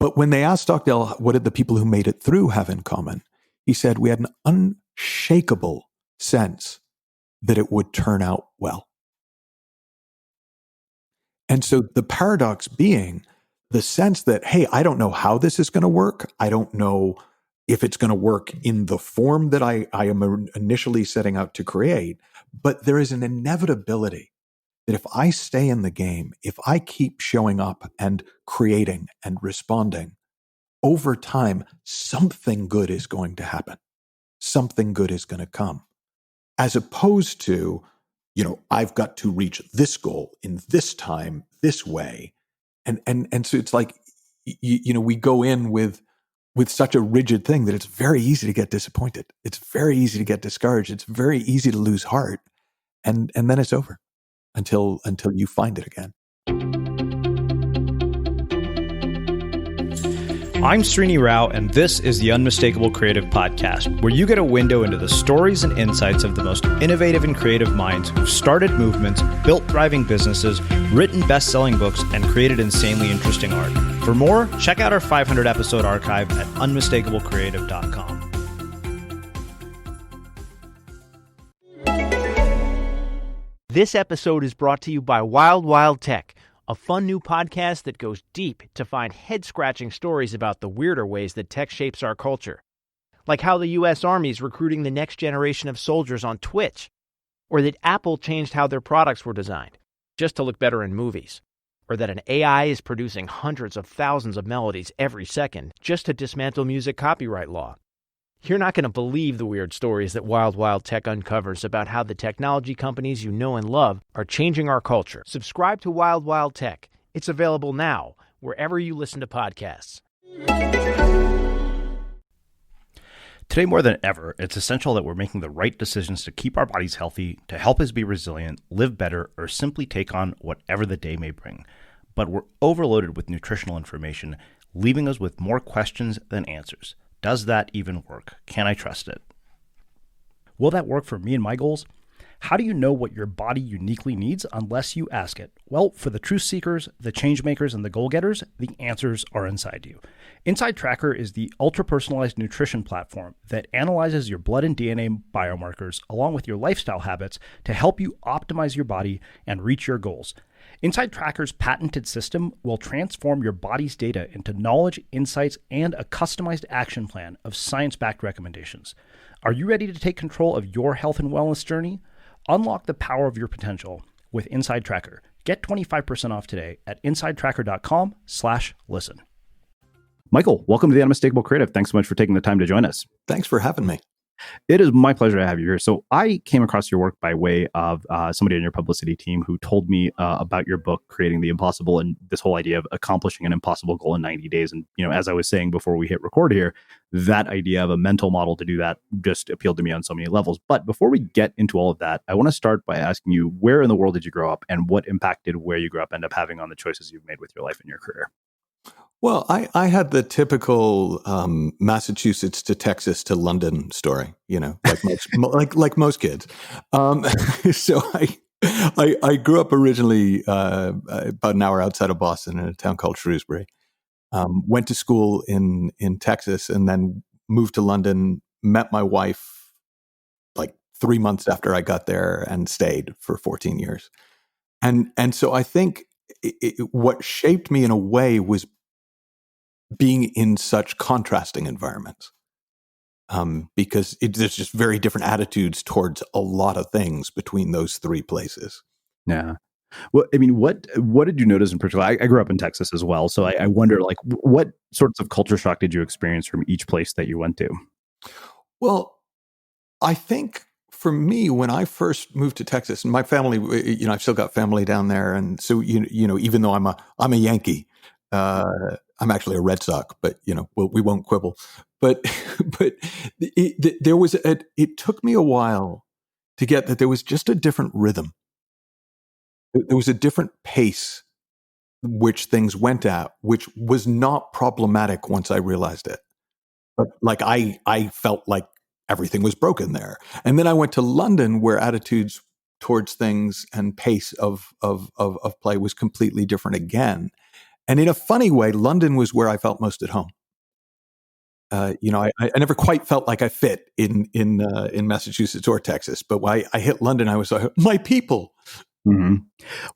But when they asked Stockdale, what did the people who made it through have in common? He said, we had an unshakable sense that it would turn out well. And so the paradox being the sense that, hey, I don't know how this is going to work. I don't know if it's going to work in the form that I am initially setting out to create. But there is an inevitability that if I stay in the game, if I keep showing up and creating and responding, over time, something good is going to happen. Something good is going to come. As opposed to, I've got to reach this goal in this time, this way. And so it's like, we go in with such a rigid thing that it's very easy to get disappointed. It's very easy to get discouraged. It's very easy to lose heart. And then it's over until you find it again. I'm Srini Rao, and this is the Unmistakable Creative Podcast, where you get a window into the stories and insights of the most innovative and creative minds who've started movements, built thriving businesses, written best-selling books, and created insanely interesting art. For more, check out our 500-episode archive at unmistakablecreative.com. This episode is brought to you by Wild Wild Tech, a fun new podcast that goes deep to find head-scratching stories about the weirder ways that tech shapes our culture. Like how the U.S. Army is recruiting the next generation of soldiers on Twitch, or that Apple changed how their products were designed, just to look better in movies, or that an AI is producing hundreds of thousands of melodies every second just to dismantle music copyright law. You're not going to believe the weird stories that Wild Wild Tech uncovers about how the technology companies you know and love are changing our culture. Subscribe to Wild Wild Tech. It's available now, wherever you listen to podcasts. Today more than ever, it's essential that we're making the right decisions to keep our bodies healthy, to help us be resilient, live better, or simply take on whatever the day may bring. But we're overloaded with nutritional information, leaving us with more questions than answers. Does that even work? Can I trust it? Will that work for me and my goals? How do you know what your body uniquely needs unless you ask it? Well, for the truth seekers, the change makers, and the goal getters, the answers are inside you. Inside Tracker is the ultra-personalized nutrition platform that analyzes your blood and DNA biomarkers along with your lifestyle habits to help you optimize your body and reach your goals. Inside Tracker's patented system will transform your body's data into knowledge, insights, and a customized action plan of science-backed recommendations. Are you ready to take control of your health and wellness journey? Unlock the power of your potential with Inside Tracker. Get 25% off today at insidetracker.com/listen. Michael, welcome to the Unmistakable Creative. Thanks so much for taking the time to join us. Thanks for having me. It is my pleasure to have you here. So I came across your work by way of somebody on your publicity team who told me about your book, Creating the Impossible, and this whole idea of accomplishing an impossible goal in 90 days. And, as I was saying before we hit record here, that idea of a mental model to do that just appealed to me on so many levels. But before we get into all of that, I want to start by asking you, where in the world did you grow up, and what impact did where you grew up end up having on the choices you've made with your life and your career? Well, I had the typical Massachusetts to Texas to London story, like most kids. So I grew up originally about an hour outside of Boston in a town called Shrewsbury. Went to school in Texas and then moved to London. Met my wife like 3 months after I got there and stayed for 14 years. And so I think what shaped me in a way was being in such contrasting environments, because there's just very different attitudes towards a lot of things between those three places. Yeah. Well, I mean, what did you notice in particular? I grew up in Texas as well, so I wonder, like, what sorts of culture shock did you experience from each place that you went to? Well, I think for me, when I first moved to Texas, and my family, I've still got family down there, and so even though I'm a Yankee. I'm actually a Red Sox, but we won't quibble. But it took me a while to get that there was just a different rhythm. There was a different pace which things went at, which was not problematic once I realized it. But like I felt like everything was broken there. And then I went to London, where attitudes towards things and pace of play was completely different again. And in a funny way, London was where I felt most at home. I never quite felt like I fit in Massachusetts or Texas, but when I hit London, I was like, my people. Mm-hmm.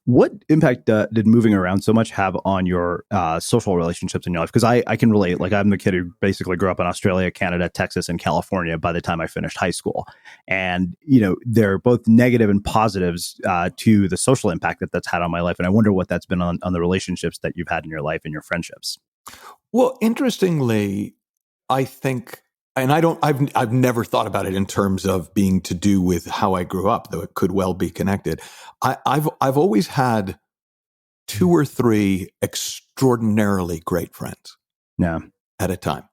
What impact did moving around so much have on your social relationships in your life? Because I can relate. Like, I'm the kid who basically grew up in Australia, Canada, Texas, and California by the time I finished high school. And, there are both negative and positives to the social impact that's had on my life. And I wonder what that's been on the relationships that you've had in your life and your friendships. Well, interestingly, I think, and I've never thought about it in terms of being to do with how I grew up, though it could well be connected. I've always had 2 or 3 extraordinarily great friends. Yeah. At a time.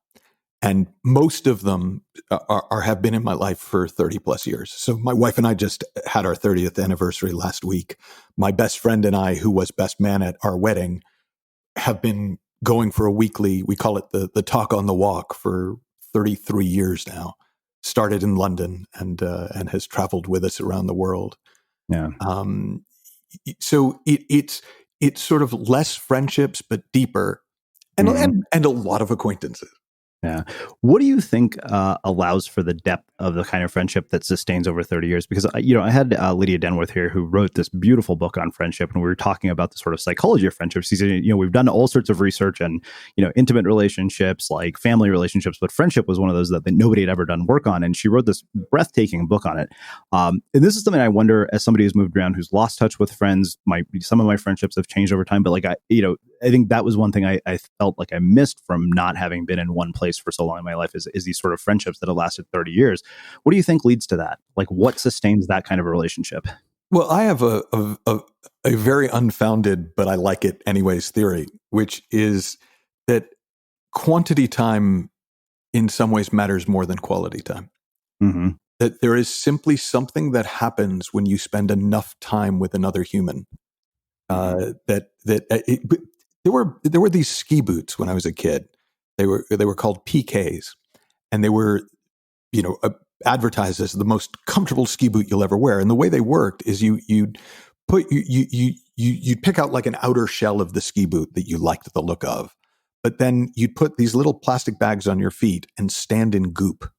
And most of them have been in my life for 30 plus years. So my wife and I just had our 30th anniversary last week. My best friend and I, who was best man at our wedding, have been going for a weekly, we call it the talk on the walk, for 33 years now. Started in London and has traveled with us around the world. Yeah. So it's sort of less friendships, but deeper, and a lot of acquaintances. Yeah. What do you think allows for the depth of the kind of friendship that sustains over 30 years? Because, I had Lydia Denworth here, who wrote this beautiful book on friendship, and we were talking about the sort of psychology of friendships. She said, we've done all sorts of research and, intimate relationships, like family relationships, but friendship was one of those that nobody had ever done work on. And she wrote this breathtaking book on it. And this is something I wonder, as somebody who's moved around, who's lost touch with friends, some of my friendships have changed over time, but I think that was one thing I felt like I missed from not having been in one place for so long in my life is these sort of friendships that have lasted 30 years. What do you think leads to that? Like, what sustains that kind of a relationship? Well, I have a very unfounded, but I like it anyways, theory, which is that quantity time in some ways matters more than quality time. Mm-hmm. That there is simply something that happens when you spend enough time with another human. There were these ski boots when I was a kid. They were called PKs, and they were, advertised as the most comfortable ski boot you'll ever wear. And the way they worked is you'd pick out like an outer shell of the ski boot that you liked the look of, but then you'd put these little plastic bags on your feet and stand in goop,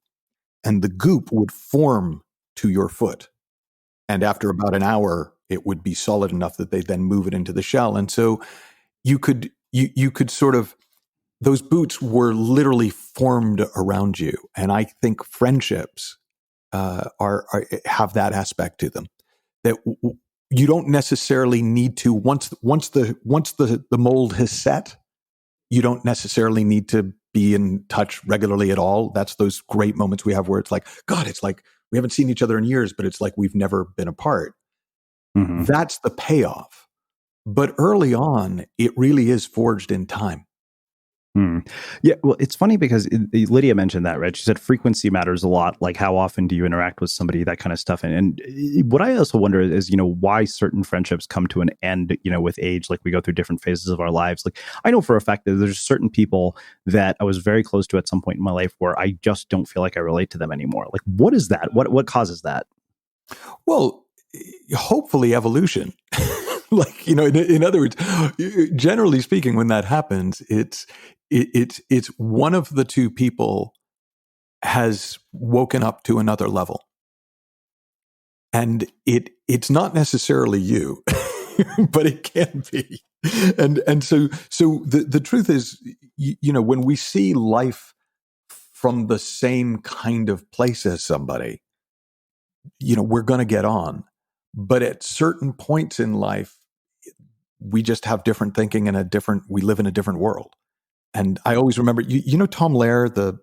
and the goop would form to your foot. And after about an hour, it would be solid enough that they then move it into the shell. And so you could sort of, those boots were literally formed around you. And I think friendships have that aspect to them, that you don't necessarily need to, once the mold has set, you don't necessarily need to be in touch regularly at all. That's those great moments we have where it's like, God, it's like we haven't seen each other in years, but it's like we've never been apart. Mm-hmm. That's the payoff. But early on, it really is forged in time. Yeah, well, it's funny because Lydia mentioned that, right? She said frequency matters a lot. Like, how often do you interact with somebody, that kind of stuff. And what I also wonder is, why certain friendships come to an end, with age. Like, we go through different phases of our lives. Like, I know for a fact that there's certain people that I was very close to at some point in my life where I just don't feel like I relate to them anymore. Like, what is that? What causes that? Well, hopefully evolution. Like, in other words, generally speaking, when that happens, it's one of the two people has woken up to another level, and it's not necessarily you, but it can be. And so the truth is, when we see life from the same kind of place as somebody, we're going to get on. But at certain points in life, we just have different thinking and we live in a different world. And I always remember, Tom Lehrer,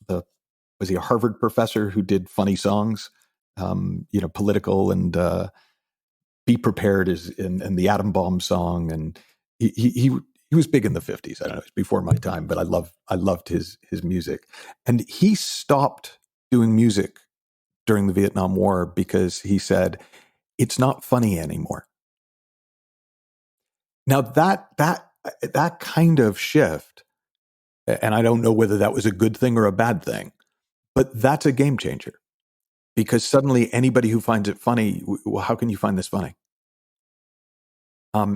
was he a Harvard professor who did funny songs, political and Be Prepared and the Atom Bomb song. And he was big in the 50s. I don't know, it's before my time, but I loved his music. And he stopped doing music during the Vietnam War because he said, it's not funny anymore. Now that kind of shift, and I don't know whether that was a good thing or a bad thing, but that's a game changer, because suddenly anybody who finds it funny, well, how can you find this funny?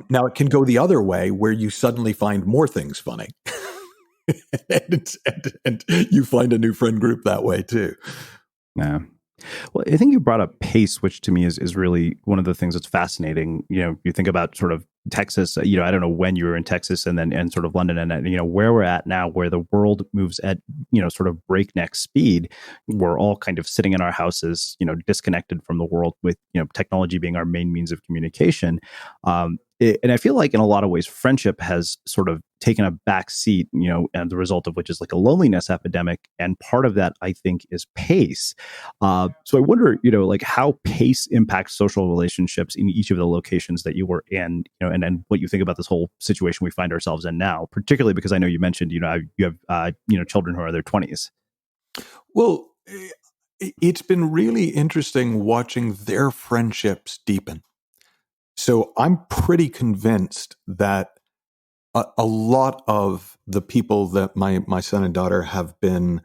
Now it can go the other way where you suddenly find more things funny. and you find a new friend group that way too. Yeah. Well, I think you brought up pace, which to me is really one of the things that's fascinating. You think about sort of Texas, I don't know when you were in Texas and sort of London and, where we're at now, where the world moves at, sort of breakneck speed. We're all kind of sitting in our houses, disconnected from the world with, technology being our main means of communication. And I feel like in a lot of ways, friendship has sort of taken a back seat, and the result of which is like a loneliness epidemic. And part of that, I think, is pace. So I wonder, like how pace impacts social relationships in each of the locations that you were in, and what you think about this whole situation we find ourselves in now, particularly because I know you mentioned, you have, children who are in their 20s. Well, it's been really interesting watching their friendships deepen. So I'm pretty convinced that a lot of the people that my son and daughter have been,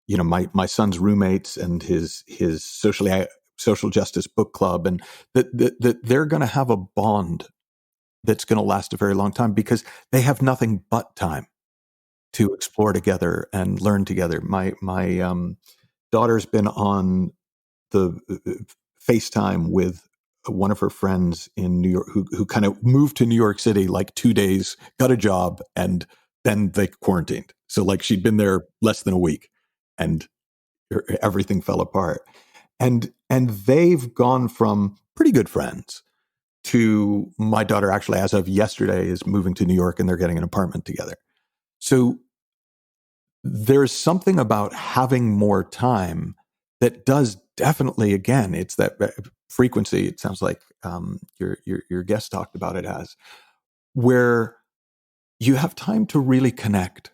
my son's roommates and his social justice book club, and that they're going to have a bond that's going to last a very long time because they have nothing but time to explore together and learn together. My daughter's been on the FaceTime with one of her friends in New York who kind of moved to New York City like 2 days, got a job, and then they quarantined. So like she'd been there less than a week and everything fell apart. And they've gone from pretty good friends to my daughter actually, as of yesterday, is moving to New York and they're getting an apartment together. So there's something about having more time that does definitely, again, it's that frequency. It sounds like your guest talked about it as, where you have time to really connect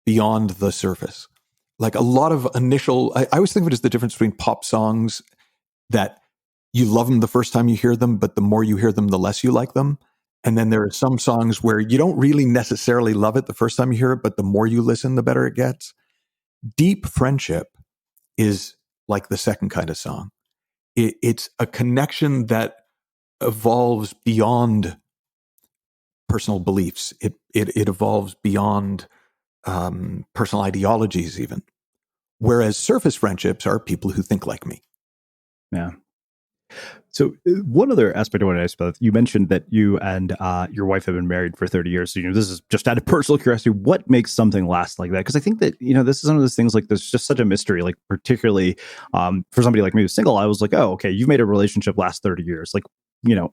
beyond the surface. Like a lot of initial, I always think of it as the difference between pop songs that you love them the first time you hear them, but the more you hear them, the less you like them. And then there are some songs where you don't really necessarily love it the first time you hear it, but the more you listen, the better it gets. Deep friendship is like the second kind of song. It's a connection that evolves beyond personal beliefs. It evolves beyond personal ideologies even. Whereas surface friendships are people who think like me. Yeah. So one other aspect I want to ask about, you mentioned that you and your wife have been married for 30 years. So, this is just out of personal curiosity. What makes something last like that? Because I think that, this is one of those things like there's just such a mystery, like particularly for somebody like me who's single, I was like, oh, okay, you've made a relationship last 30 years. Like,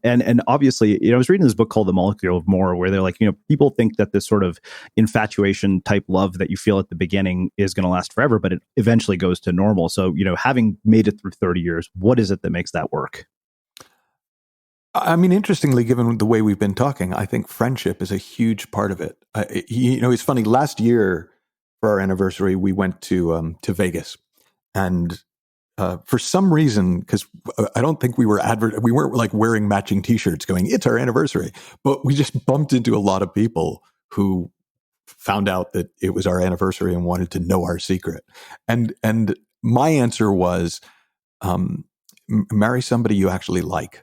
and obviously, I was reading this book called The Molecule of More, where they're like, people think that this sort of infatuation type love that you feel at the beginning is going to last forever, but it eventually goes to normal. So, having made it through 30 years, what is it that makes that work? I mean, interestingly, given the way we've been talking, I think friendship is a huge part of it. It's funny. Last year for our anniversary, we went to Vegas, and for some reason, because I don't think we weren't like wearing matching T-shirts, going, "It's our anniversary," but we just bumped into a lot of people who found out that it was our anniversary and wanted to know our secret. And my answer was, marry somebody you actually like.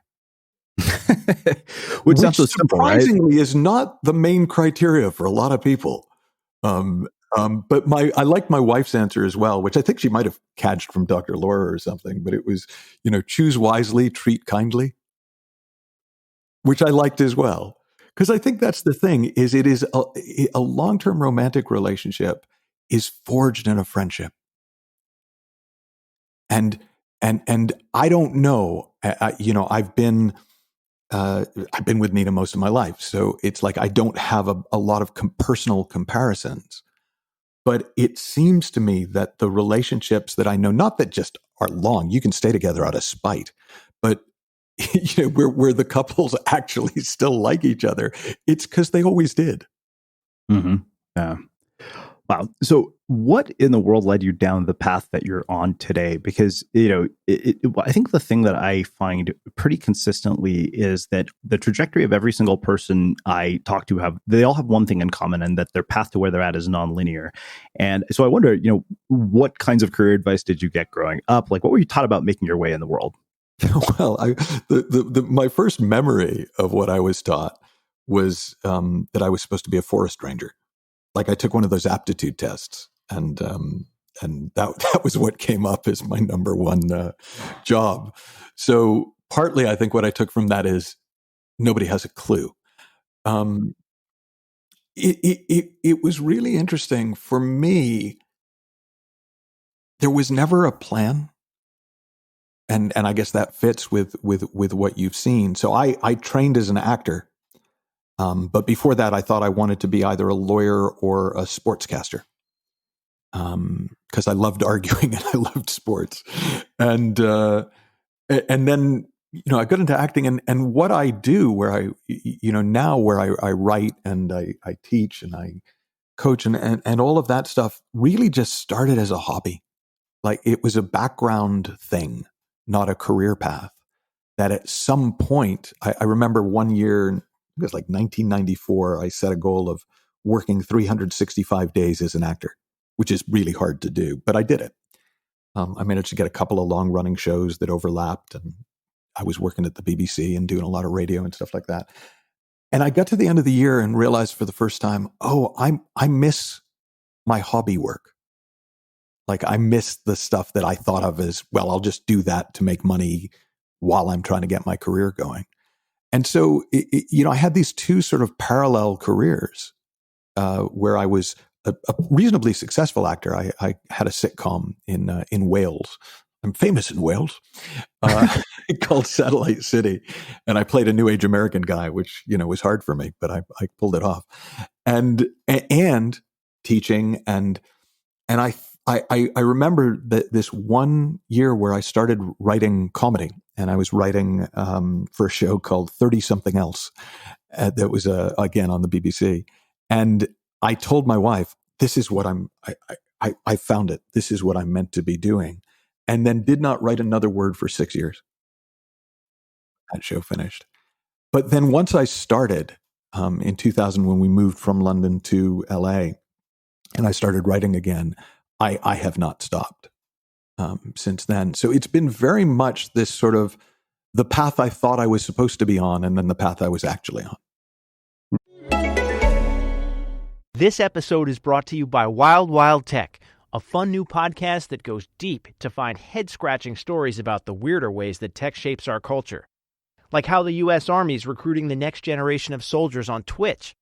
Which sounds so simple, right? Surprisingly is not the main criteria for a lot of people. But I liked my wife's answer as well, which I think she might have catched from Dr. Laura or something, but it was, choose wisely, treat kindly, which I liked as well. Because I think that's the thing, is it is a long-term romantic relationship is forged in a friendship. And I don't know, I've been with Nina most of my life. So it's like, I don't have a lot of personal comparisons, but it seems to me that the relationships that I know, not that just are long, you can stay together out of spite, but where the couples actually still like each other, it's because they always did. Mm-hmm. Yeah. Wow. So what in the world led you down the path that you're on today? Because, I think the thing that I find pretty consistently is that the trajectory of every single person I talk to they all have one thing in common, and that their path to where they're at is nonlinear. And so I wonder, what kinds of career advice did you get growing up? Like, what were you taught about making your way in the world? Well, my first memory of what I was taught was that I was supposed to be a forest ranger. Like I took one of those aptitude tests, and that was what came up as my number one job. So partly, I think what I took from that is nobody has a clue. It was really interesting for me. There was never a plan. And I guess that fits with what you've seen. So I trained as an actor, but before that, I thought I wanted to be either a lawyer or a sportscaster, because I loved arguing and I loved sports. And then I got into acting, and what I do, where I now where I write and I teach and I coach and all of that stuff really just started as a hobby. Like it was a background thing, not a career path. That at some point, I remember one year, it was like 1994, I set a goal of working 365 days as an actor, which is really hard to do, but I did it. I managed to get a couple of long running shows that overlapped, and I was working at the BBC and doing a lot of radio and stuff like that. And I got to the end of the year and realized for the first time, I miss my hobby work. Like I miss the stuff that I thought of as, well, I'll just do that to make money while I'm trying to get my career going. And so, I had these two sort of parallel careers where I was a reasonably successful actor. I had a sitcom in Wales. I'm famous in Wales, called Satellite City. And I played a New Age American guy, which, was hard for me, but I pulled it off. And teaching and I remember that this one year where I started writing comedy, and I was writing for a show called 30 Something Else that was again on the BBC. And I told my wife, "This is what I found it. This is what I'm meant to be doing," and then did not write another word for 6 years. That show finished, but then once I started in 2000, when we moved from London to LA, and I started writing again, I have not stopped since then. So it's been very much this sort of the path I thought I was supposed to be on, and then the path I was actually on. This episode is brought to you by Wild Wild Tech, a fun new podcast that goes deep to find head-scratching stories about the weirder ways that tech shapes our culture. Like how the U.S. Army is recruiting the next generation of soldiers on Twitch,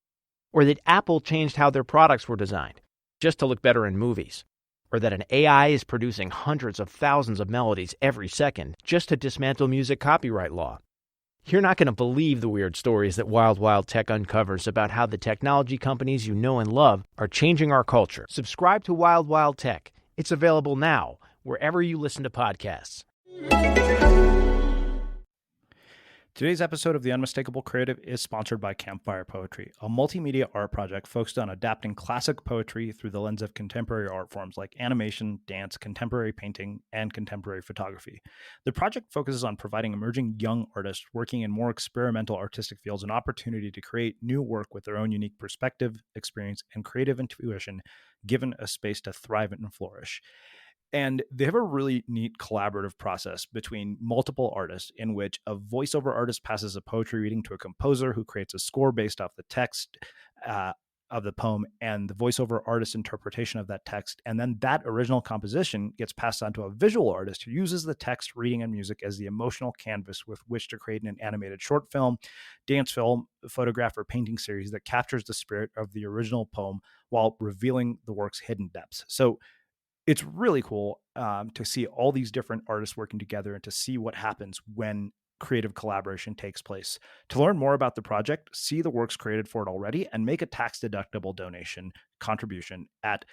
or that Apple changed how their products were designed, just to look better in movies. Or that an AI is producing hundreds of thousands of melodies every second just to dismantle music copyright law. You're not going to believe the weird stories that Wild Wild Tech uncovers about how the technology companies you know and love are changing our culture. Subscribe to Wild Wild Tech. It's available now, wherever you listen to podcasts. Today's episode of The Unmistakable Creative is sponsored by Campfire Poetry, a multimedia art project focused on adapting classic poetry through the lens of contemporary art forms like animation, dance, contemporary painting, and contemporary photography. The project focuses on providing emerging young artists working in more experimental artistic fields an opportunity to create new work with their own unique perspective, experience, and creative intuition, given a space to thrive and flourish. And they have a really neat collaborative process between multiple artists in which a voiceover artist passes a poetry reading to a composer who creates a score based off the text of the poem and the voiceover artist's interpretation of that text. And then that original composition gets passed on to a visual artist who uses the text, reading, and music as the emotional canvas with which to create an animated short film, dance film, photograph, or painting series that captures the spirit of the original poem while revealing the work's hidden depths. So it's really cool to see all these different artists working together and to see what happens when creative collaboration takes place. To learn more about the project, see the works created for it already, and make a tax-deductible contribution at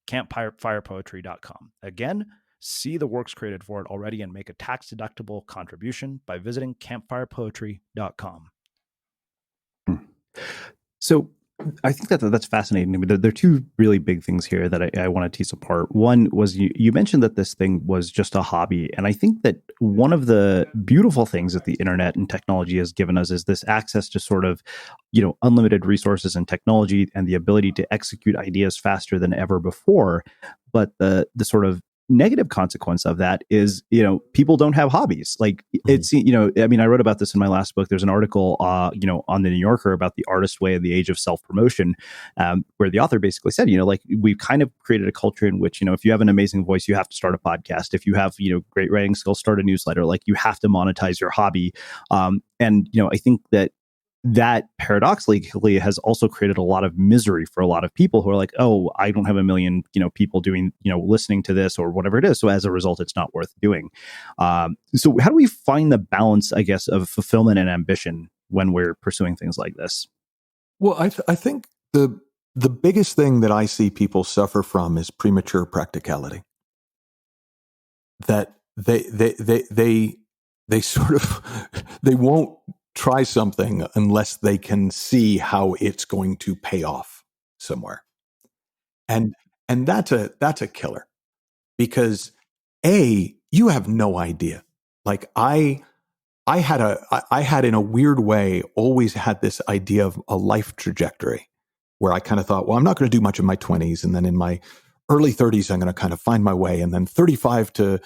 campfirepoetry.com. Again, see the works created for it already and make a tax-deductible contribution by visiting campfirepoetry.com. So I think that's fascinating. There are two really big things here that I want to tease apart. One was you mentioned that this thing was just a hobby. And I think that one of the beautiful things that the internet and technology has given us is this access to sort of, unlimited resources and technology and the ability to execute ideas faster than ever before. But the sort of negative consequence of that is, people don't have hobbies. Like it's, I mean, I wrote about this in my last book. There's an article, on the New Yorker about the artist way and the age of self-promotion, where the author basically said, like we've kind of created a culture in which, if you have an amazing voice, you have to start a podcast. If you have, great writing skills, start a newsletter. Like you have to monetize your hobby. And I think that paradoxically has also created a lot of misery for a lot of people who are like, oh, I don't have a million, people doing, listening to this or whatever it is. So as a result, it's not worth doing. So how do we find the balance, I guess, of fulfillment and ambition when we're pursuing things like this? Well, I think the biggest thing that I see people suffer from is premature practicality. That they sort of they won't try something unless they can see how it's going to pay off somewhere. And that's a killer, because you have no idea. Like I had in a weird way always had this idea of a life trajectory where I kind of thought, well, I'm not going to do much in my 20s, and then in my early 30s I'm going to kind of find my way, and then 35 to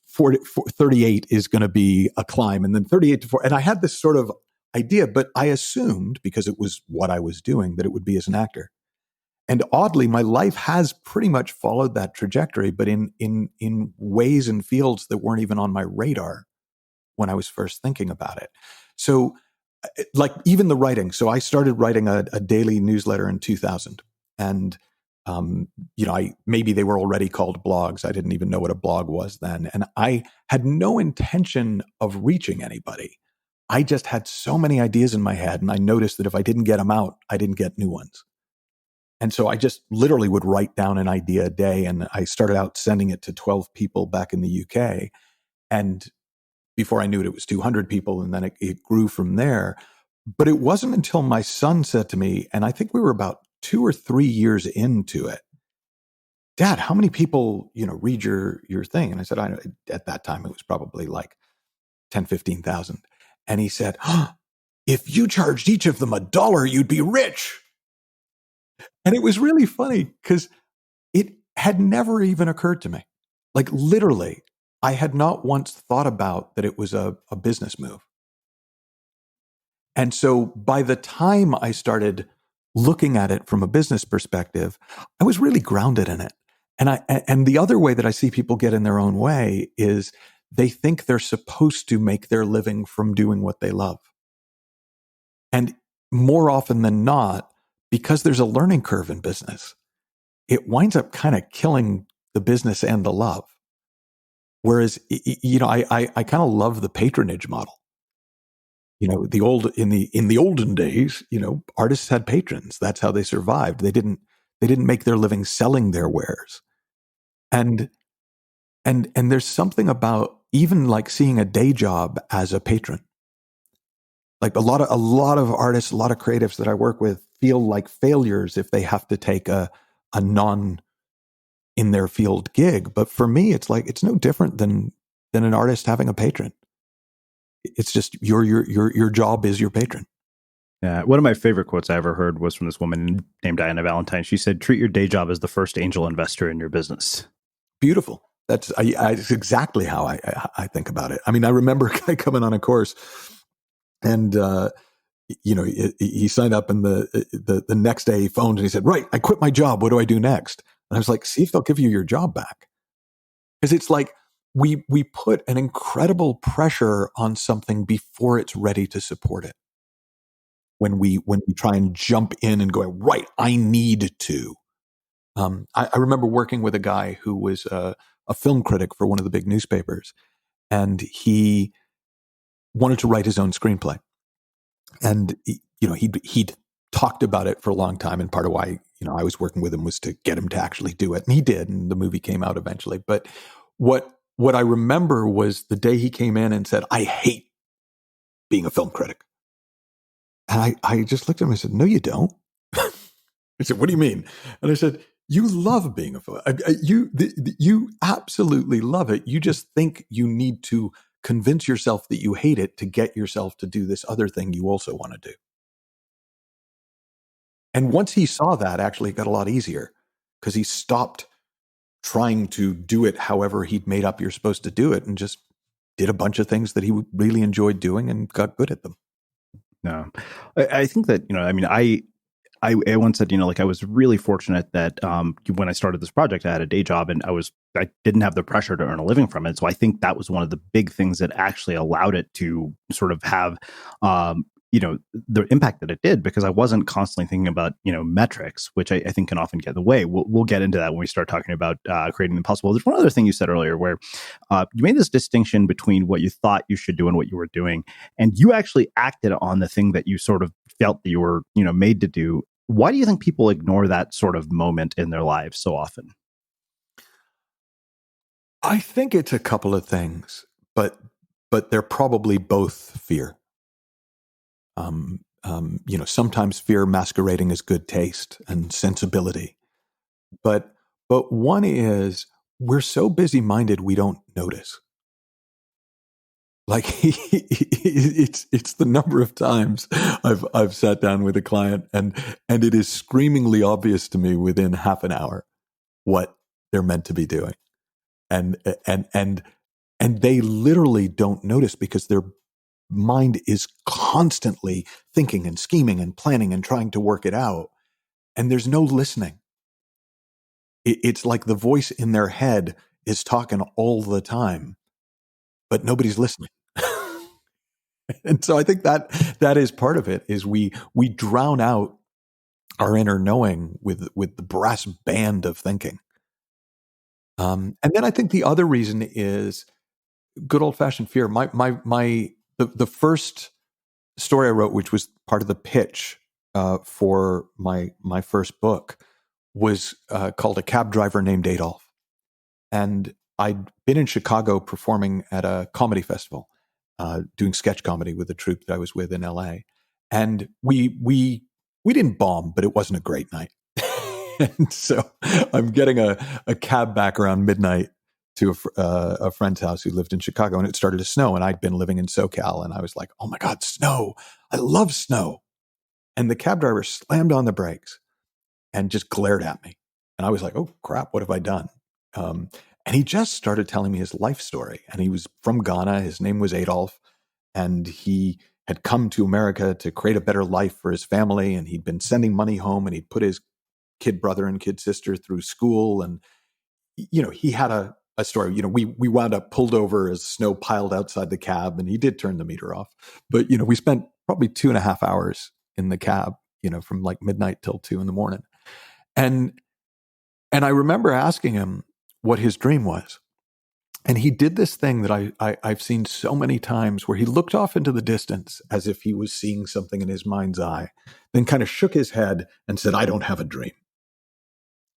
40, 38 is going to be a climb, and then 38 to 40. And I had this sort of idea, but I assumed, because it was what I was doing, that it would be as an actor. And oddly, my life has pretty much followed that trajectory, but in ways and fields that weren't even on my radar when I was first thinking about it. So like even the writing. So I started writing a daily newsletter in 2000, and maybe they were already called blogs. I didn't even know what a blog was then. And I had no intention of reaching anybody. I just had so many ideas in my head, and I noticed that if I didn't get them out, I didn't get new ones. And so I just literally would write down an idea a day, and I started out sending it to 12 people back in the UK. And before I knew it was 200 people, and then it grew from there. But it wasn't until my son said to me, and I think we were about 2 or 3 years into it, Dad, how many people, read your thing? And I said, at that time, it was probably like 10, 15,000. And he said, if you charged each of them $1, you'd be rich. And it was really funny because it had never even occurred to me. Like literally, I had not once thought about that it was a business move. And so by the time I started looking at it from a business perspective, I was really grounded in it. And the other way that I see people get in their own way is they think they're supposed to make their living from doing what they love. And more often than not, because there's a learning curve in business, it winds up kind of killing the business and the love. Whereas, I kind of love the patronage model. In the olden days, artists had patrons. That's how they survived. They didn't make their living selling their wares. And there's something about even like seeing a day job as a patron. Like a lot of artists, a lot of creatives that I work with feel like failures if they have to take a non in their field gig. But for me, it's like, it's no different than an artist having a patron. It's just your job is your patron. Yeah, one of my favorite quotes I ever heard was from this woman named Diana Valentine. She said, treat your day job as the first angel investor in your business. Beautiful. That's exactly how I think about it. I mean, I remember a guy coming on a course, and he signed up, and the next day he phoned and he said, right, I quit my job. What do I do next? And I was like, see if they'll give you your job back. Because it's like we put an incredible pressure on something before it's ready to support it. When we try and jump in and go, right, I need to. I remember working with a guy who was a film critic for one of the big newspapers, and he wanted to write his own screenplay. And he'd talked about it for a long time, and part of why I was working with him was to get him to actually do it, and he did, and the movie came out eventually. But what I remember was the day he came in and said, I hate being a film critic. And I just looked at him and I said, no, you don't. He said, what do you mean? And I said, you love being a film. You absolutely love it. You just think you need to convince yourself that you hate it to get yourself to do this other thing you also want to do. And once he saw that, actually, it got a lot easier because he stopped trying to do it however he'd made up you're supposed to do it, and just did a bunch of things that he really enjoyed doing and got good at them. No, I think that, I mean, I once said, like, I was really fortunate that when I started this project, I had a day job and I didn't have the pressure to earn a living from it. So I think that was one of the big things that actually allowed it to sort of have, the impact that it did, because I wasn't constantly thinking about, metrics, which I think can often get in the way. We'll get into that when we start talking about creating the impossible. There's one other thing you said earlier where you made this distinction between what you thought you should do and what you were doing. And you actually acted on the thing that you sort of felt that you were, made to do. Why do you think people ignore that sort of moment in their lives so often? I think it's a couple of things, but they're probably both fear. Sometimes fear masquerading as good taste and sensibility. But one is, we're so busy-minded we don't notice. Like it's the number of times I've sat down with a client and it is screamingly obvious to me within half an hour what they're meant to be doing. And they literally don't notice because their mind is constantly thinking and scheming and planning and trying to work it out. And there's no listening. It's like the voice in their head is talking all the time, but nobody's listening. And so I think that is part of it, is we drown out our inner knowing with the brass band of thinking. And then I think the other reason is good old fashioned fear. The first story I wrote, which was part of the pitch for my first book, was called A Cab Driver Named Adolf. And I'd been in Chicago performing at a comedy festival, doing sketch comedy with a troupe that I was with in LA. And we didn't bomb, but it wasn't a great night. And so I'm getting a cab back around midnight to a friend's house who lived in Chicago, and it started to snow, and I'd been living in SoCal, and I was like, oh my God, snow. I love snow. And the cab driver slammed on the brakes and just glared at me. And I was like, oh crap, what have I done? And he just started telling me his life story. And he was from Ghana. His name was Adolf. And he had come to America to create a better life for his family. And he'd been sending money home, and he'd put his kid brother and kid sister through school. And, he had a story. We wound up pulled over as snow piled outside the cab, and he did turn the meter off. But, we spent probably 2.5 hours in the cab, from like midnight till 2 a.m. And I remember asking him what his dream was. And he did this thing that I've seen so many times, where he looked off into the distance as if he was seeing something in his mind's eye, then kind of shook his head and said, I don't have a dream.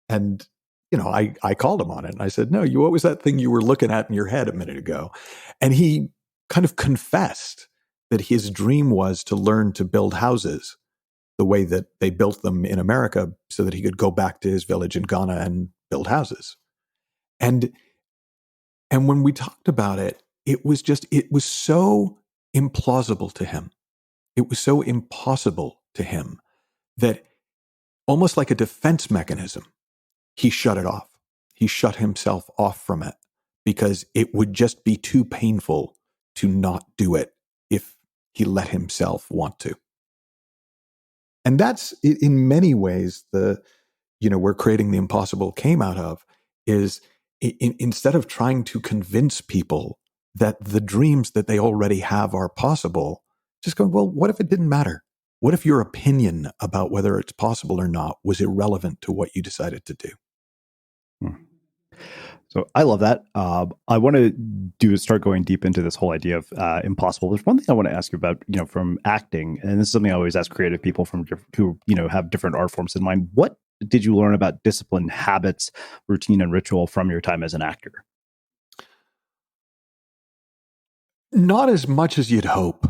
And, I called him on it. And I said, no, what was that thing you were looking at in your head a minute ago? And he kind of confessed that his dream was to learn to build houses the way that they built them in America, so that he could go back to his village in Ghana and build houses. And when we talked about it, it was so implausible to him. It was so impossible to him that, almost like a defense mechanism, he shut it off. He shut himself off from it, because it would just be too painful to not do it if he let himself want to. And that's, in many ways, where creating the impossible came out of, is instead of trying to convince people that the dreams that they already have are possible, just going, well, what if it didn't matter? What if your opinion about whether it's possible or not was irrelevant to what you decided to do? So I love that. I want to start going deep into this whole idea of impossible. There's one thing I want to ask you about, from acting, and this is something I always ask creative people who have different art forms in mind. What did you learn about discipline, habits, routine, and ritual from your time as an actor? Not as much as you'd hope.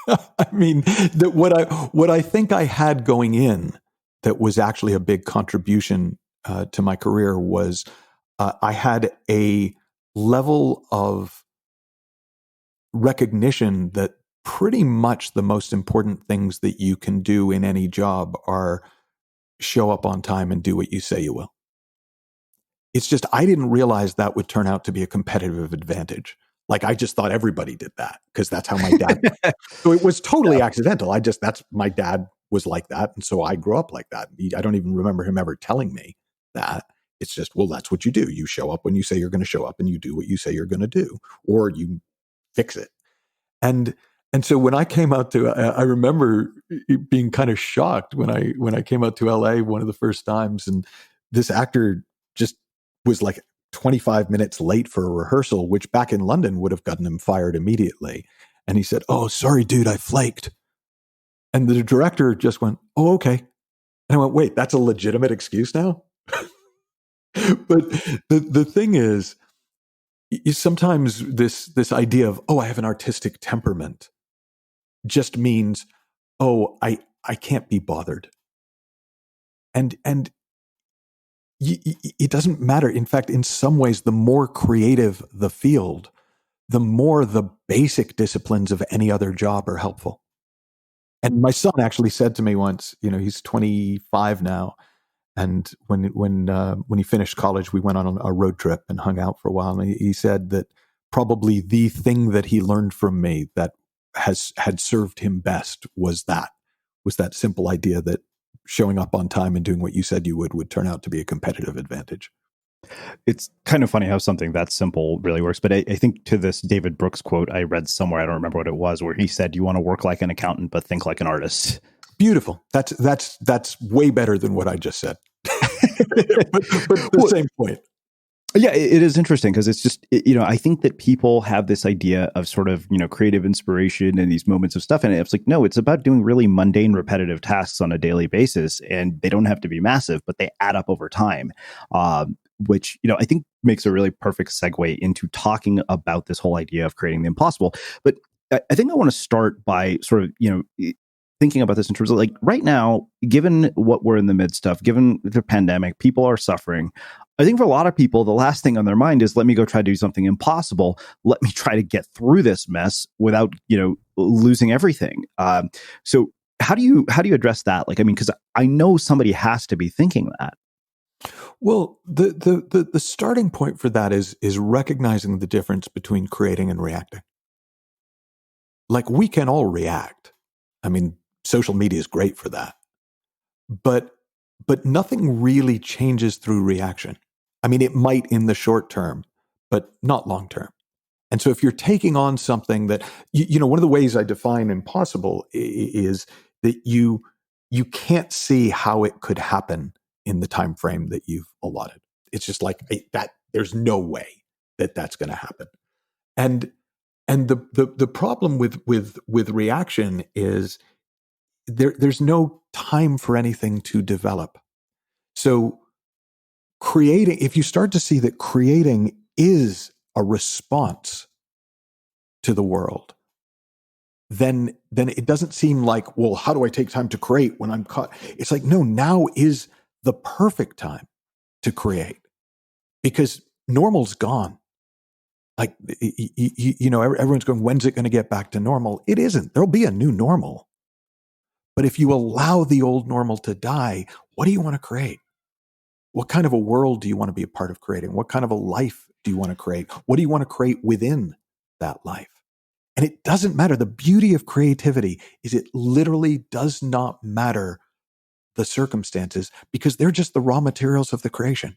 I mean, what I think I had going in that was actually a big contribution to my career was I had a level of recognition that pretty much the most important things that you can do in any job are show up on time and do what you say you will. It's just I didn't realize that would turn out to be a competitive advantage. Like I just thought everybody did that because that's how my dad. So it was totally accidental. That's my dad was like that, and so I grew up like that. I don't even remember him ever telling me that. It's just, well, that's what you do. You show up when you say you're going to show up, and you do what you say you're going to do, or you fix it. And so when I came out to, I remember being kind of shocked when I came out to LA one of the first times, and this actor just was like 25 minutes late for a rehearsal, which back in London would have gotten him fired immediately. And he said, "Oh, sorry, dude, I flaked." And the director just went, "Oh, okay." And I went, "Wait, that's a legitimate excuse now?" But the thing is sometimes this idea of, oh, I have an artistic temperament just means, oh, I can't be bothered. And it doesn't matter. In fact, in some ways, the more creative the field, the more the basic disciplines of any other job are helpful. And my son actually said to me once, he's 25 now. And when he finished college, we went on a road trip and hung out for a while. And he said that probably the thing that he learned from me that had served him best was that simple idea that showing up on time and doing what you said you would turn out to be a competitive advantage. It's kind of funny how something that simple really works. But I think to this David Brooks quote I read somewhere, I don't remember what it was, where he said, "You want to work like an accountant, but think like an artist." Beautiful. That's way better than what I just said. but the same point. Yeah, it is interesting because it's just, I think that people have this idea of sort of, creative inspiration and these moments of stuff. And it's like, no, it's about doing really mundane, repetitive tasks on a daily basis. And they don't have to be massive, but they add up over time, which, I think makes a really perfect segue into talking about this whole idea of creating the impossible. But I think I want to start by sort of, thinking about this in terms of like right now, given what we're in the midst of, given the pandemic, people are suffering. I think for a lot of people, the last thing on their mind is, let me go try to do something impossible. Let me try to get through this mess without, losing everything. So how do you address that? Like, I mean, because I know somebody has to be thinking that. Well, the starting point for that is recognizing the difference between creating and reacting. Like we can all react. I mean, social media is great for that. But nothing really changes through reaction. I mean, it might in the short term, but not long term. And so if you're taking on something that, one of the ways I define impossible is that you can't see how it could happen in the time frame that you've allotted. It's just like that. There's no way that that's going to happen. And the problem with reaction is there's no time for anything to develop. So creating, if you start to see that creating is a response to the world, then it doesn't seem like, well, how do I take time to create when I'm caught? It's like, no, now is the perfect time to create because normal's gone. Like, everyone's going, when's it going to get back to normal? It isn't. There'll be a new normal. But if you allow the old normal to die, what do you want to create? What kind of a world do you want to be a part of creating? What kind of a life do you want to create? What do you want to create within that life? And it doesn't matter. The beauty of creativity is it literally does not matter the circumstances because they're just the raw materials of the creation.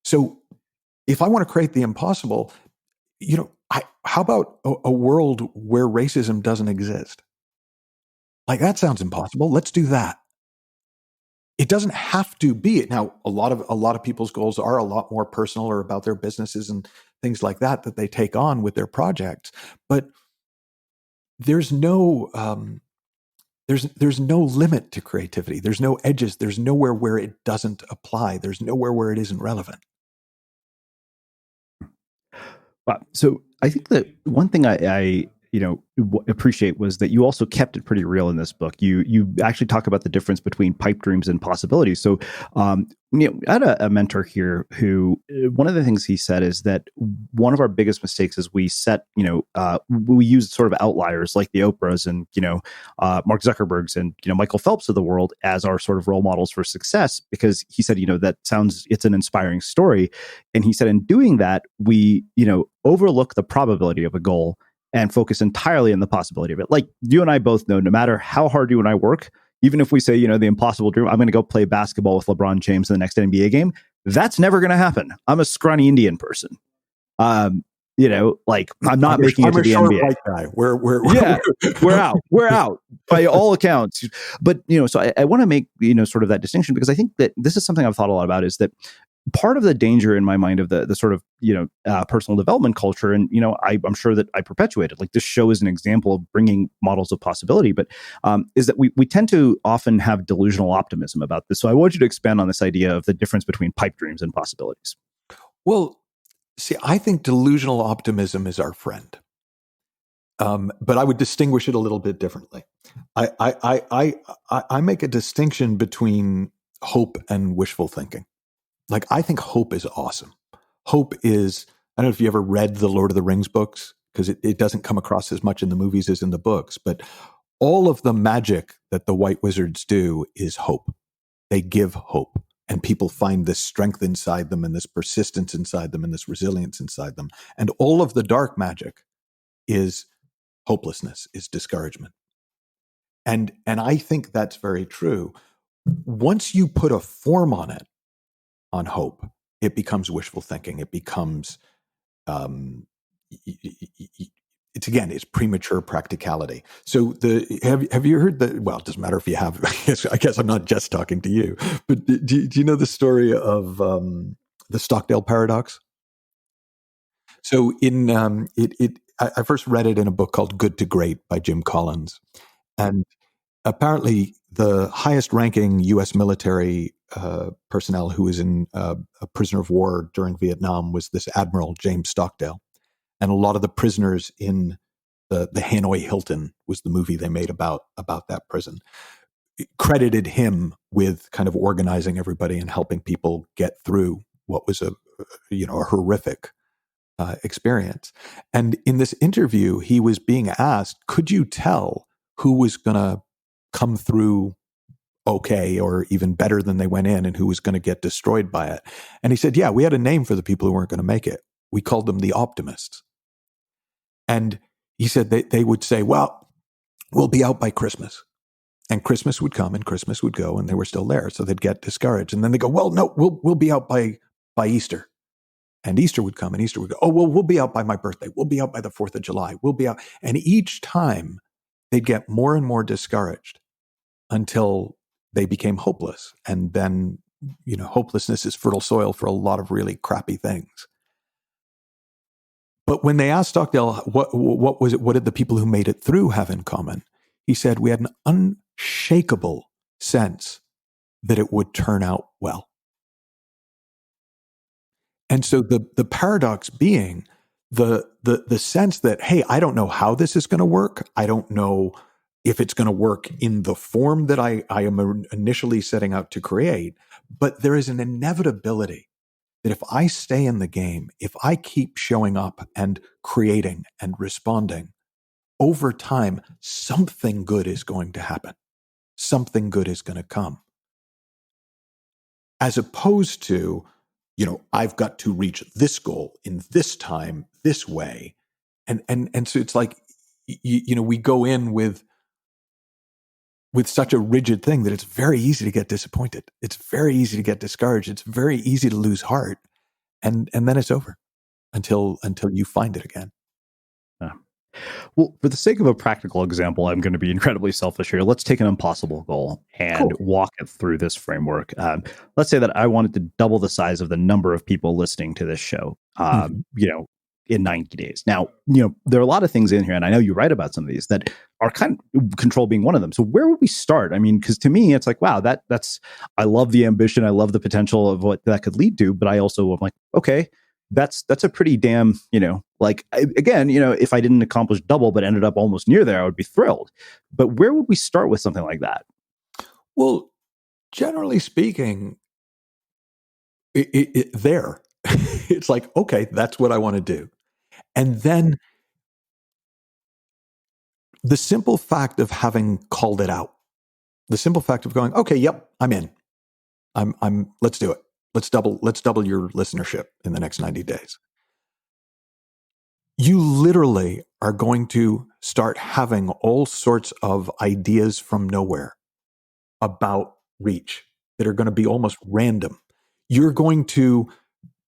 So if I want to create the impossible, how about a world where racism doesn't exist? Like, that sounds impossible. Let's do that. It doesn't have to be it. Now, a lot of people's goals are a lot more personal or about their businesses and things like that they take on with their projects. But there's no limit to creativity. There's no edges. There's nowhere where it doesn't apply. There's nowhere where it isn't relevant. Wow. So I think that one thing I appreciate was that you also kept it pretty real in this book. You actually talk about the difference between pipe dreams and possibilities. So, I had a mentor here who one of the things he said is that one of our biggest mistakes is we set, we use sort of outliers like the Oprahs and Mark Zuckerbergs and Michael Phelps of the world as our sort of role models for success, because he said it's an inspiring story, and he said in doing that we overlook the probability of a goal and focus entirely on the possibility of it. Like you and I both know, no matter how hard you and I work, even if we say, the impossible dream, I'm going to go play basketball with LeBron James in the next NBA game, that's never going to happen. I'm a scrawny Indian person. I'm not making it to the NBA. White guy. We're out by all accounts. But, so I want to make, sort of that distinction, because I think that this is something I've thought a lot about, is that part of the danger in my mind of the sort of, personal development culture, and, I'm sure that I perpetuated, like this show is an example of bringing models of possibility, but is that we tend to often have delusional optimism about this. So I want you to expand on this idea of the difference between pipe dreams and possibilities. Well, see, I think delusional optimism is our friend. But I would distinguish it a little bit differently. I make a distinction between hope and wishful thinking. Like, I think hope is awesome. Hope is, I don't know if you ever read the Lord of the Rings books, because it doesn't come across as much in the movies as in the books, but all of the magic that the White Wizards do is hope. They give hope, and people find this strength inside them and this persistence inside them and this resilience inside them. And all of the dark magic is hopelessness, is discouragement. And I think that's very true. Once you put a form on it, on hope, it becomes wishful thinking. It becomes, it's premature practicality. So have you heard that? Well, it doesn't matter if you have. I guess I'm not just talking to you. But do you know the story of the Stockdale Paradox? So I first read it in a book called Good to Great by Jim Collins, and apparently the highest ranking U.S. military personnel who was in a prisoner of war during Vietnam was this Admiral James Stockdale. And a lot of the prisoners in the Hanoi Hilton was the movie they made about that prison. It credited him with kind of organizing everybody and helping people get through what was a horrific experience. And in this interview, he was being asked, could you tell who was going to come through okay, or even better than they went in, and who was going to get destroyed by it? And he said, yeah, we had a name for the people who weren't going to make it. We called them the optimists. And he said they would say, well, we'll be out by Christmas. And Christmas would come and Christmas would go, and they were still there. So they'd get discouraged. And then they go, well, no, we'll be out by Easter. And Easter would come and Easter would go, oh, well, we'll be out by my birthday. We'll be out by the 4th of July. We'll be out. And each time they'd get more and more discouraged until they became hopeless. And then, hopelessness is fertile soil for a lot of really crappy things. But when they asked Stockdale, what was it? What did the people who made it through have in common? He said, we had an unshakable sense that it would turn out well. And so the paradox being the sense that, hey, I don't know how this is going to work. I don't know if it's going to work in the form that I am initially setting out to create. But there is an inevitability that if I stay in the game, if I keep showing up and creating and responding, over time, something good is going to happen. Something good is going to come. As opposed to, I've got to reach this goal in this time, this way. And so it's like, we go in with such a rigid thing that it's very easy to get disappointed. It's very easy to get discouraged. It's very easy to lose heart. And then it's over until you find it again. Well, for the sake of a practical example, I'm going to be incredibly selfish here. Let's take an impossible goal and walk it through this framework. Let's say that I wanted to double the size of the number of people listening to this show, in 90 days. Now, there are a lot of things in here, and I know you write about some of these that are kind of control being one of them. So where would we start? I mean, because to me, it's like, wow, that's, I love the ambition. I love the potential of what that could lead to, but I also am like, okay, that's a pretty damn, again, if I didn't accomplish double but ended up almost near there, I would be thrilled. But where would we start with something like that? Well, generally speaking, there, it's like, okay, that's what I want to do. And then the simple fact of having called it out, the simple fact of going, okay, yep, I'm in. Let's do it. Let's double your listenership in the next 90 days. You literally are going to start having all sorts of ideas from nowhere about reach that are going to be almost random. You're going to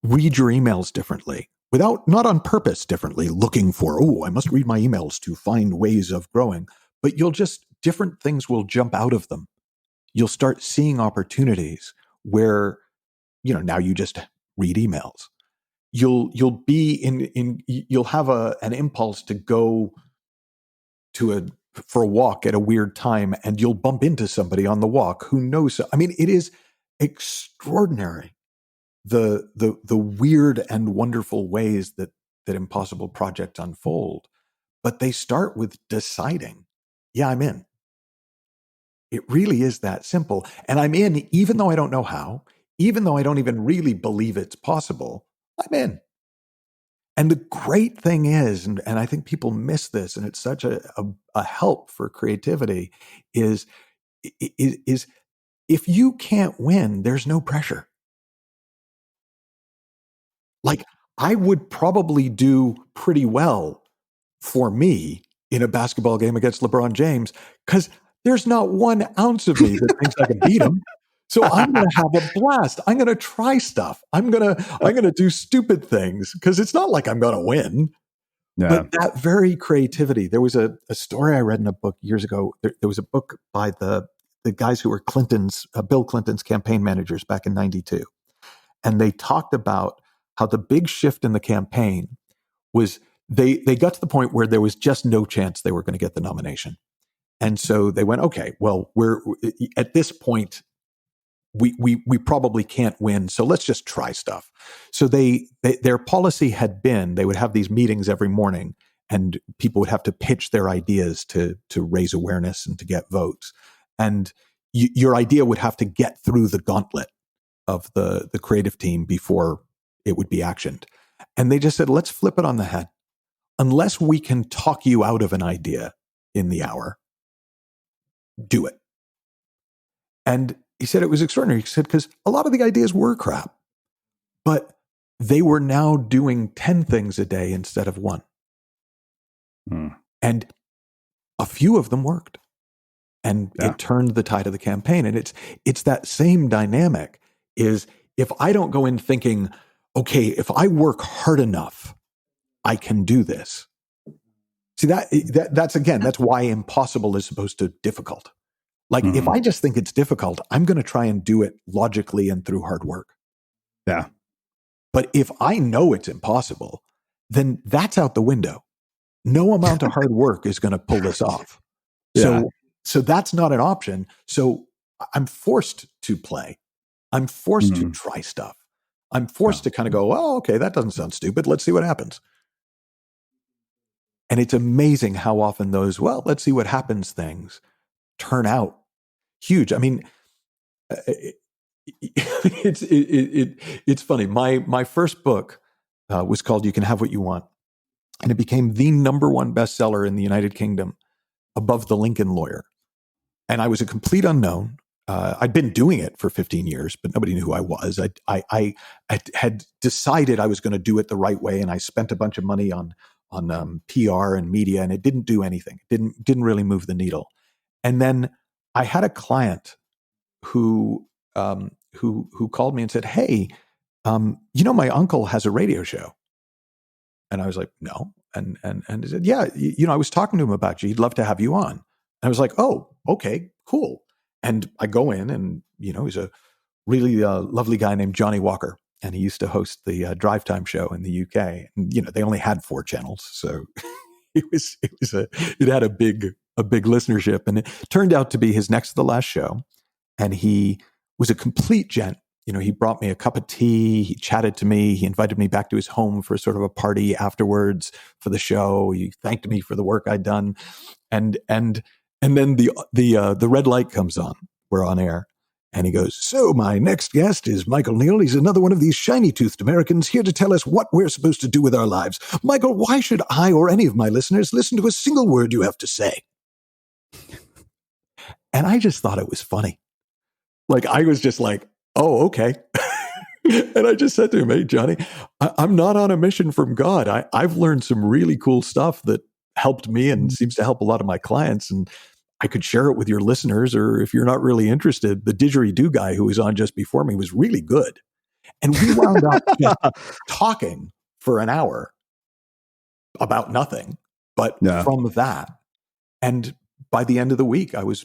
read your emails differently, not on purpose differently, looking for, I must read my emails to find ways of growing. But different things will jump out of them. You'll start seeing opportunities where, now you just read emails. You'll have an impulse to go for a walk at a weird time, and you'll bump into somebody on the walk who knows. I mean, it is extraordinary the weird and wonderful ways that impossible projects unfold. But they start with deciding, yeah, I'm in. It really is that simple. And I'm in, even though I don't know how, even though I don't even really believe it's possible, I'm in. And the great thing is, and I think people miss this, and it's such a help for creativity, is if you can't win, there's no pressure. Like, I would probably do pretty well for me in a basketball game against LeBron James, because there's not 1 ounce of me that thinks I can beat him. So I'm going to have a blast. I'm going to try stuff. I'm going to do stupid things, because it's not like I'm going to win. Yeah. But that very creativity. There was a story I read in a book years ago. There was a book by the guys who were Bill Clinton's campaign managers back in '92. And they talked about how the big shift in the campaign was they got to the point where there was just no chance they were going to get the nomination. And so they went, okay, well, we're at this point, we probably can't win, so let's just try stuff. So their policy had been they would have these meetings every morning, and people would have to pitch their ideas to raise awareness and to get votes. And your idea would have to get through the gauntlet of the creative team before it would be actioned. And they just said, let's flip it on the head. Unless we can talk you out of an idea in the hour, do it. And he said it was extraordinary. He said, because a lot of the ideas were crap, but they were now doing 10 things a day instead of 1. And a few of them worked. And it turned the tide of the campaign. And it's that same dynamic is, if I don't go in thinking, okay, if I work hard enough, I can do this. See, that's why impossible is supposed to difficult. Like, if I just think it's difficult, I'm going to try and do it logically and through hard work. Yeah. But if I know it's impossible, then that's out the window. No amount of hard work is going to pull this off. So that's not an option. So I'm forced to play. I'm forced to try stuff. I'm forced to kind of go, oh, okay, that doesn't sound stupid. Let's see what happens. And it's amazing how often those, let's see what happens things turn out huge. I mean, it's funny. My first book was called You Can Have What You Want. And it became the #1 bestseller in the United Kingdom, above The Lincoln Lawyer. And I was a complete unknown. I'd been doing it for 15 years, but nobody knew who I was. I had decided I was going to do it the right way, and I spent a bunch of money on PR and media, and it didn't do anything. It didn't really move the needle. And then I had a client who called me and said, "Hey, my uncle has a radio show." And I was like, "No." And he said, "Yeah, I was talking to him about you. He'd love to have you on." And I was like, "Oh, okay, cool." And I go in, and he's a really lovely guy named Johnny Walker, and he used to host the Drive Time show in the UK. And, they only had 4 channels, so it had a big listenership, and it turned out to be his next to the last show. And he was a complete gent. he brought me a cup of tea. He chatted to me. He invited me back to his home for sort of a party afterwards for the show. He thanked me for the work I'd done. And then the red light comes on. We're on air. And he goes, "So my next guest is Michael Neill. He's another one of these shiny-toothed Americans here to tell us what we're supposed to do with our lives. Michael, why should I or any of my listeners listen to a single word you have to say?" And I just thought it was funny. Like, I was just like, oh, okay. And I just said to him, "Hey, Johnny, I'm not on a mission from God. I've learned some really cool stuff that helped me and seems to help a lot of my clients. And I could share it with your listeners, or if you're not really interested, the didgeridoo guy who was on just before me was really good." And we wound up just talking for an hour about nothing, but from that. And by the end of the week, I was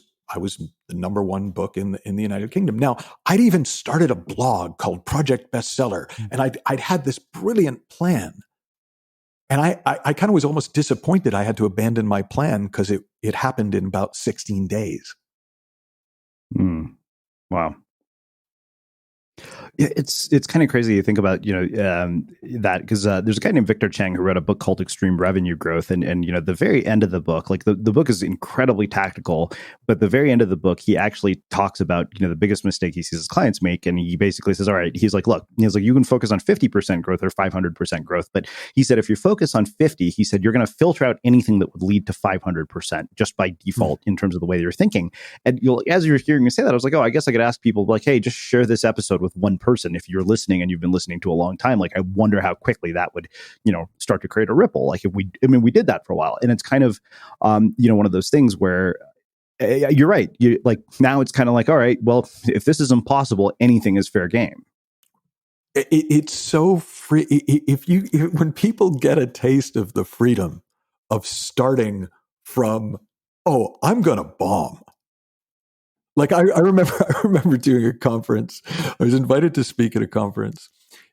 the number one book in the United Kingdom. Now, I'd even started a blog called Project Bestseller, and I'd had this brilliant plan. And I kind of was almost disappointed I had to abandon my plan because it happened in about 16 days. Wow. It's kind of crazy to think about, that, because there's a guy named Victor Cheng who wrote a book called Extreme Revenue Growth. And the very end of the book, like the book is incredibly tactical, but the very end of the book, he actually talks about, the biggest mistake he sees his clients make. And he basically says, all right, he's like, look, you can focus on 50% growth or 500% growth. But he said, if you focus on 50, he said, you're going to filter out anything that would lead to 500% just by default in terms of the way you're thinking. And as you're hearing me say that, I was like, oh, I guess I could ask people like, hey, just share this episode with one person. If you're listening and you've been listening to a long time, like, I wonder how quickly that would, start to create a ripple. Like, if we did that for a while, and it's kind of, one of those things where you're right. Now it's kind of like, all right, well, if this is impossible, anything is fair game. It's so free. When people get a taste of the freedom of starting from, oh, I'm going to bomb. Like, I remember doing a conference. I was invited to speak at a conference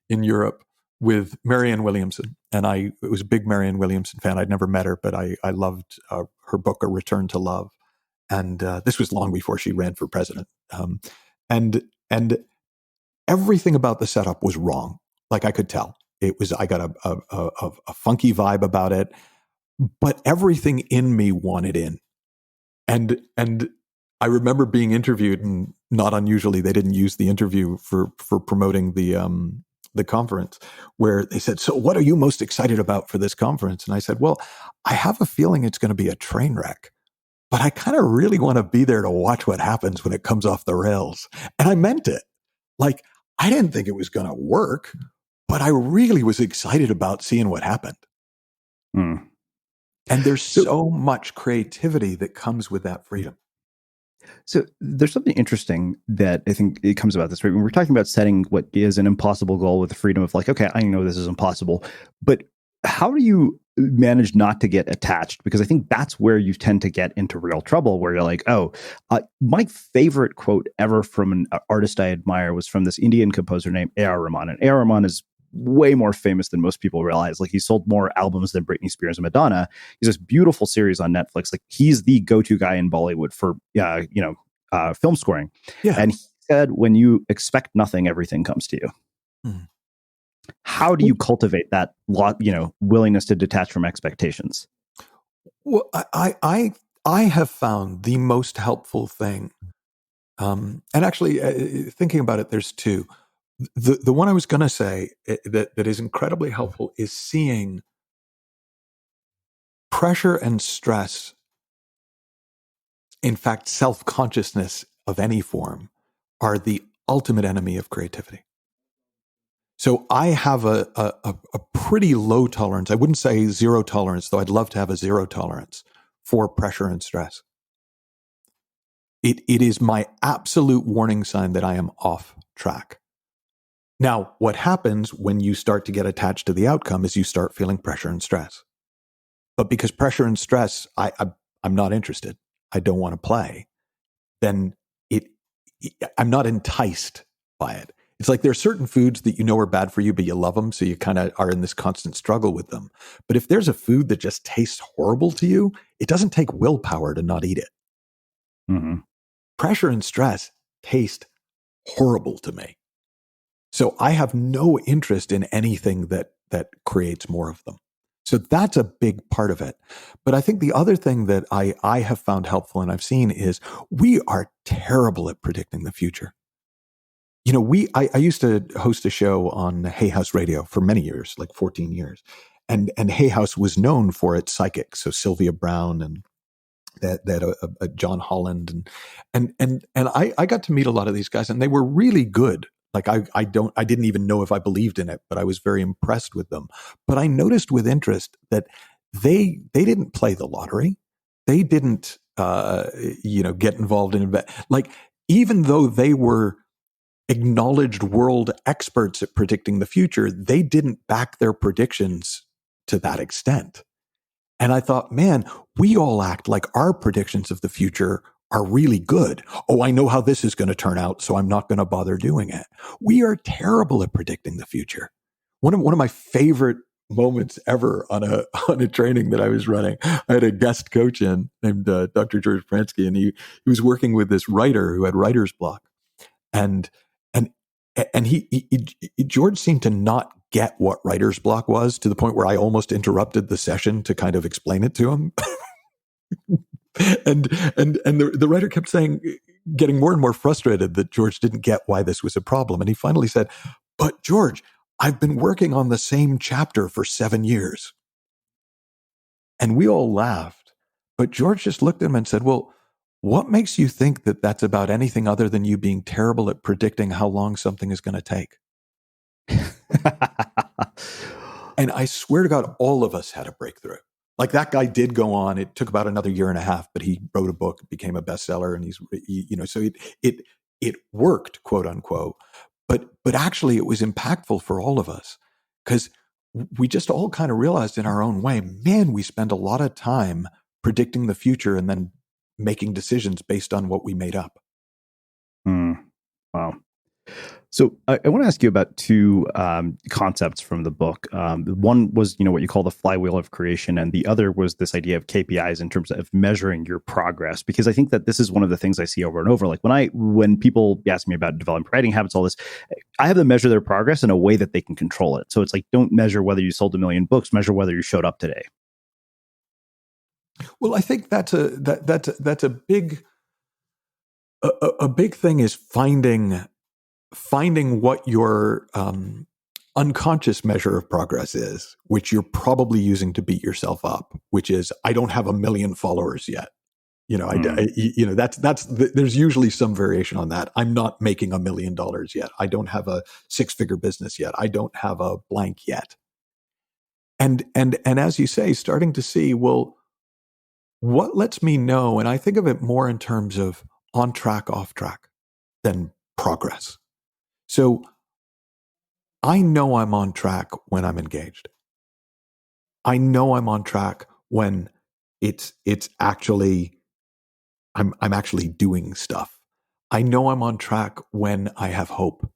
in Europe with Marianne Williamson. And I was a big Marianne Williamson fan. I'd never met her, but I loved her book, A Return to Love. And this was long before she ran for president. And everything about the setup was wrong. Like, I could tell. I got a funky vibe about it, but everything in me wanted in. And I remember being interviewed, and not unusually, they didn't use the interview for promoting the conference, where they said, "So what are you most excited about for this conference?" And I said, "Well, I have a feeling it's going to be a train wreck, but I kind of really want to be there to watch what happens when it comes off the rails." And I meant it. Like, I didn't think it was going to work, but I really was excited about seeing what happened. And there's so much creativity that comes with that freedom. So there's something interesting that I think it comes about this, right? When we're talking about setting what is an impossible goal with the freedom of like, okay, I know this is impossible, but how do you manage not to get attached? Because I think that's where you tend to get into real trouble, where you're like, oh, my favorite quote ever from an artist I admire was from this Indian composer named A.R. Rahman. And A.R. Rahman is way more famous than most people realize. Like, he sold more albums than Britney Spears and Madonna. He's this beautiful series on Netflix. Like, he's the go-to guy in Bollywood for, film scoring. Yeah. And he said, when you expect nothing, everything comes to you. How do you cultivate that willingness to detach from expectations? Well, I have found the most helpful thing, and actually thinking about it, there's two. The one I was going to say that is incredibly helpful is seeing pressure and stress, in fact, self-consciousness of any form, are the ultimate enemy of creativity. So I have a pretty low tolerance. I wouldn't say zero tolerance, though I'd love to have a zero tolerance for pressure and stress. It is my absolute warning sign that I am off track. Now, what happens when you start to get attached to the outcome is you start feeling pressure and stress. But because pressure and stress, I'm not interested. I don't want to play. Then I'm not enticed by it. It's like there are certain foods that you know are bad for you, but you love them, so you kind of are in this constant struggle with them. But if there's a food that just tastes horrible to you, it doesn't take willpower to not eat it. Mm-hmm. Pressure and stress taste horrible to me. So I have no interest in anything that creates more of them. So that's a big part of it. But I think the other thing that I have found helpful and I've seen is we are terrible at predicting the future. You know, I used to host a show on Hay House Radio for many years, like 14 years. And Hay House was known for its psychics. So Sylvia Brown and that John Holland and I got to meet a lot of these guys and they were really good. Like I didn't even know if I believed in it, but I was very impressed with them. But I noticed with interest that they didn't play the lottery. They didn't get involved in like, even though they were acknowledged world experts at predicting the future, they didn't back their predictions to that extent. And I thought, man, we all act like our predictions of the future are really good. Oh, I know how this is going to turn out, so I'm not going to bother doing it. We are terrible at predicting the future. One of my favorite moments ever on a training that I was running, I had a guest coach in named Dr. George Pransky, and he was working with this writer who had writer's block, and and and George seemed to not get what writer's block was, to the point where I almost interrupted the session to kind of explain it to him. and the writer kept saying, getting more and more frustrated that George didn't get why this was a problem. And he finally said, "But George, I've been working on the same chapter for 7 years." And we all laughed. But George just looked at him and said, "Well, what makes you think that that's about anything other than you being terrible at predicting how long something is going to take?" And I swear to God, all of us had a breakthrough. Like, that guy did go on. It took about another year and a half, but he wrote a book, became a bestseller, and so it worked, quote unquote. But actually, it was impactful for all of us, because we just all kind of realized in our own way, man, we spend a lot of time predicting the future and then making decisions based on what we made up. Wow. So I want to ask you about two concepts from the book. One was, what you call the flywheel of creation, and the other was this idea of KPIs in terms of measuring your progress. Because I think that this is one of the things I see over and over. Like when people ask me about developing writing habits, all this, I have to measure their progress in a way that they can control it. So it's like, don't measure whether you sold 1 million books, measure whether you showed up today. Well, I think that's a big thing, is finding what your unconscious measure of progress is, which you're probably using to beat yourself up, which is, I don't have 1 million followers yet. There's usually some variation on that. I'm not making $1 million yet. I don't have a 6-figure business yet. I don't have a blank yet. And as you say, starting to see, well, what lets me know? And I think of it more in terms of on track, off track than progress. So I know I'm on track when I'm engaged. I know I'm on track when it's actually, I'm actually doing stuff. I know I'm on track when I have hope.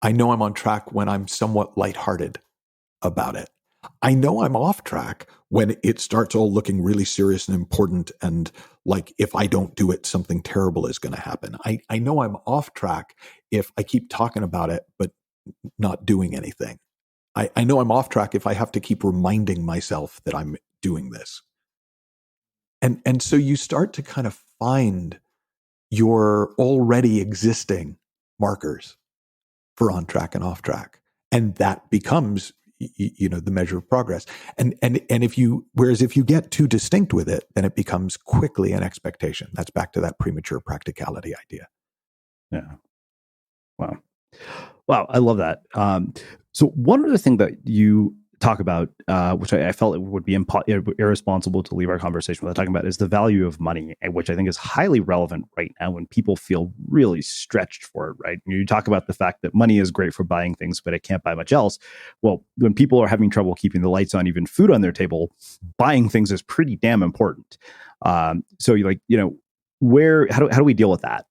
I know I'm on track when I'm somewhat lighthearted about it. I know I'm off track when it starts all looking really serious and important, and like, if I don't do it, something terrible is going to happen. I know I'm off track if I keep talking about it but not doing anything. I know I'm off track if I have to keep reminding myself that I'm doing this. And so you start to kind of find your already existing markers for on track and off track, and that becomes the measure of progress. And if you get too distinct with it, then it becomes quickly an expectation. That's back to that premature practicality idea. Yeah. Wow, I love that. So one other thing that you talk about, which I felt it would be irresponsible to leave our conversation without talking about, is the value of money, which I think is highly relevant right now when people feel really stretched for it, right? You talk about the fact that money is great for buying things, but it can't buy much else. Well, when people are having trouble keeping the lights on, even food on their table, buying things is pretty damn important. So how do we deal with that?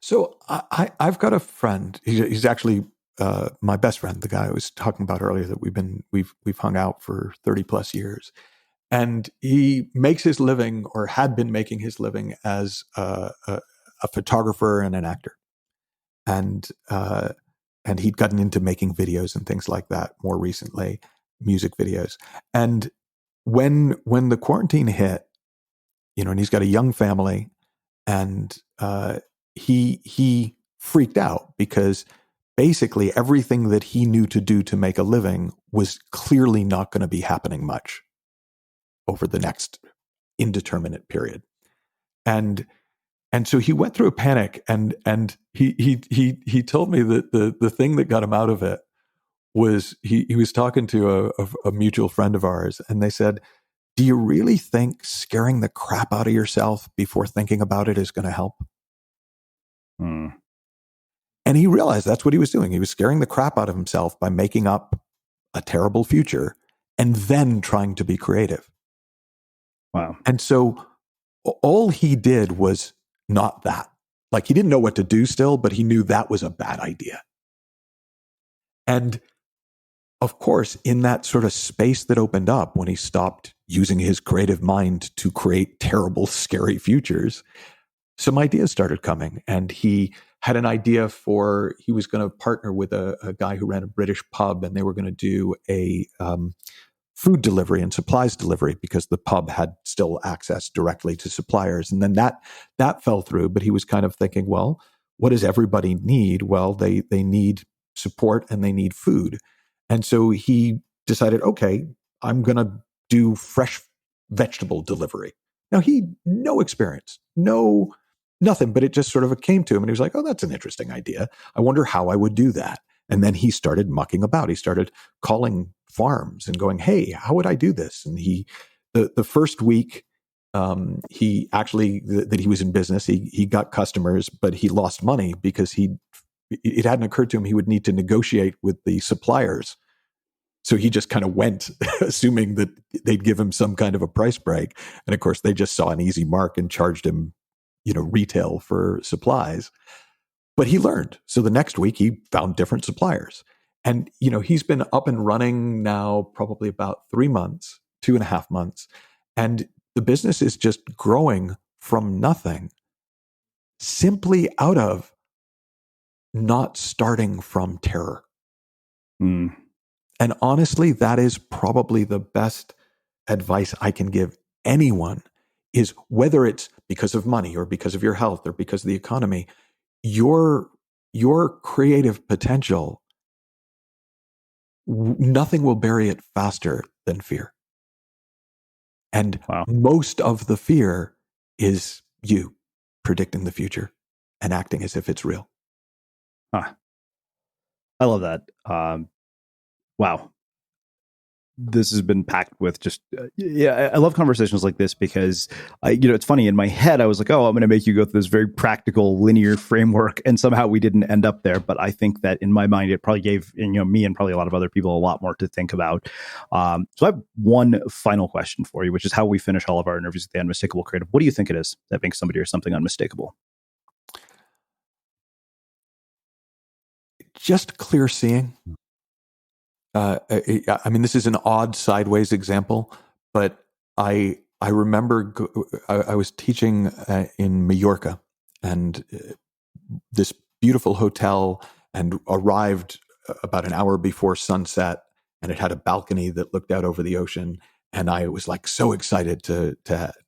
So I've got a friend. He's actually my best friend, the guy I was talking about earlier, that we've hung out for 30 plus years, and he makes his living, or had been making his living, as a photographer and an actor. And and he'd gotten into making videos and things like that more recently, music videos. And when the quarantine hit, and he's got a young family, and he freaked out because basically everything that he knew to do to make a living was clearly not going to be happening much over the next indeterminate period. And so he went through a panic, and he told me that the thing that got him out of it was he was talking to a mutual friend of ours, and they said, "Do you really think scaring the crap out of yourself before thinking about it is going to help?" Hmm. And he realized that's what he was doing. He was scaring the crap out of himself by making up a terrible future and then trying to be creative. Wow. And so all he did was not that. Like, he didn't know what to do still, but he knew that was a bad idea. And of course, in that sort of space that opened up when he stopped using his creative mind to create terrible, scary futures, some ideas started coming. And he had an idea he was going to partner with a guy who ran a British pub, and they were going to do a food delivery and supplies delivery because the pub had still access directly to suppliers. And then that fell through, but he was kind of thinking, well, what does everybody need? Well, they need support and they need food. And so he decided, okay, I'm going to do fresh vegetable delivery. Now, no experience, nothing, but it just sort of came to him, and he was like, oh, that's an interesting idea. I wonder how I would do that. And then he started mucking about. He started calling farms and going, hey, how would I do this? And the first week, he actually, that he was in business, he got customers, but he lost money because it hadn't occurred to him he would need to negotiate with the suppliers. So he just kind of went assuming that they'd give him some kind of a price break. And of course, they just saw an easy mark and charged him, retail for supplies. But he learned. So the next week he found different suppliers. And, he's been up and running now probably about 3 months, 2.5 months. And the business is just growing from nothing, simply out of not starting from terror. Mm. And honestly, that is probably the best advice I can give anyone, is whether it's because of money or because of your health or because of the economy, your creative potential, nothing will bury it faster than fear. And Wow. most of the fear is you predicting the future and acting as if it's real. Huh. I love that. Wow. This has been packed with just, I love conversations like this because, it's funny. In my head, I was like, oh, I'm going to make you go through this very practical, linear framework. And somehow we didn't end up there. But I think that in my mind, it probably gave, me and probably a lot of other people a lot more to think about. So I have one final question for you, which is how we finish all of our interviews with the Unmistakable Creative. What do you think it is that makes somebody or something unmistakable? Just clear seeing. I mean, this is an odd sideways example, but I remember I was teaching in Mallorca, and this beautiful hotel, and arrived about an hour before sunset, and it had a balcony that looked out over the ocean. And I was like so excited to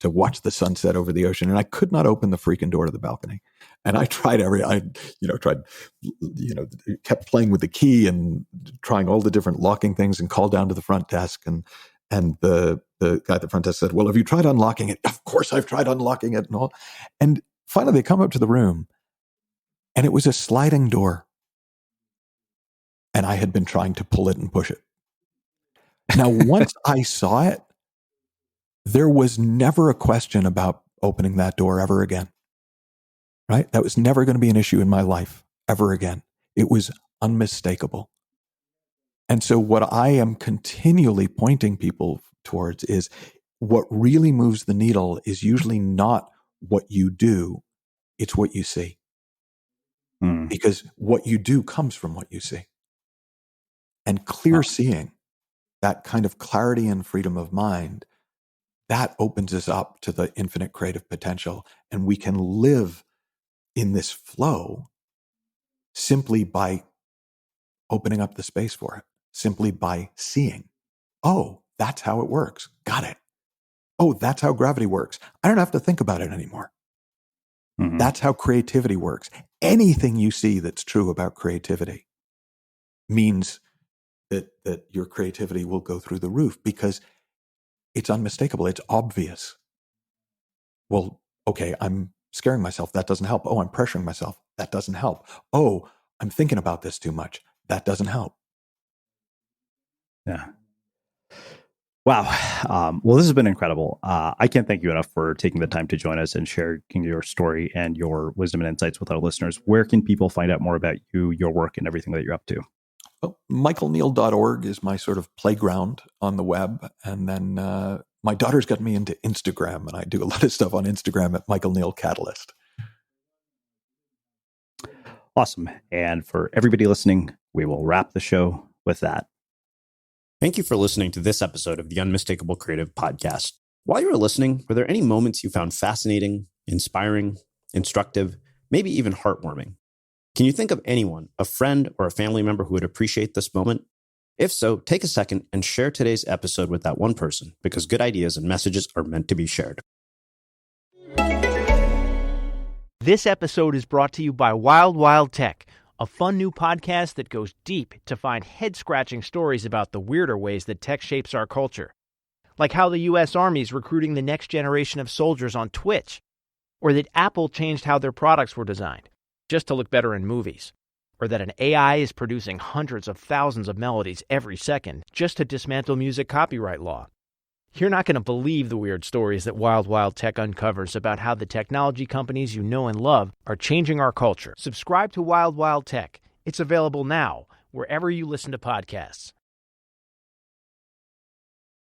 watch the sunset over the ocean, and I could not open the freaking door to the balcony. And I tried kept playing with the key and trying all the different locking things, and called down to the front desk, and the guy at the front desk said, well, have you tried unlocking it? Of course I've tried unlocking it and all. And finally they come up to the room, and it was a sliding door, and I had been trying to pull it and push it. Now, once I saw it, there was never a question about opening that door ever again. Right? That was never going to be an issue in my life ever again. It was unmistakable. And so what I am continually pointing people towards is, what really moves the needle is usually not what you do, it's what you see. Because what you do comes from what you see. And clear seeing, that kind of clarity and freedom of mind, that opens us up to the infinite creative potential. And we can live in this flow simply by opening up the space for it simply by seeing. Oh, that's how it works. Got it. Oh, that's how gravity works. I don't have to think about it anymore. Mhm. That's how creativity works. Anything you see that's true about creativity means that your creativity will go through the roof because it's unmistakable. It's obvious. Well, okay, I'm scaring myself. That doesn't help. Oh, I'm pressuring myself. That doesn't help. Oh, I'm thinking about this too much. That doesn't help. Yeah. Wow. Well, this has been incredible. I can't thank you enough for taking the time to join us and sharing your story and your wisdom and insights with our listeners. Where can people find out more about you, your work, and everything that you're up to? Well, michaelneill.org is my sort of playground on the web. And then my daughter's got me into Instagram, and I do a lot of stuff on Instagram at Michael Neill Catalyst. Awesome. And for everybody listening, we will wrap the show with that. Thank you for listening to this episode of the Unmistakable Creative Podcast. While you were listening, were there any moments you found fascinating, inspiring, instructive, maybe even heartwarming? Can you think of anyone, a friend or a family member who would appreciate this moment? If so, take a second and share today's episode with that one person, because good ideas and messages are meant to be shared. This episode is brought to you by Wild Wild Tech, a fun new podcast that goes deep to find head-scratching stories about the weirder ways that tech shapes our culture. Like how the U.S. Army is recruiting the next generation of soldiers on Twitch, or that Apple changed how their products were designed, just to look better in movies, or that an AI is producing hundreds of thousands of melodies every second just to dismantle music copyright law. You're not going to believe the weird stories that Wild Wild Tech uncovers about how the technology companies you know and love are changing our culture. Subscribe to Wild Wild Tech. It's available now, wherever you listen to podcasts.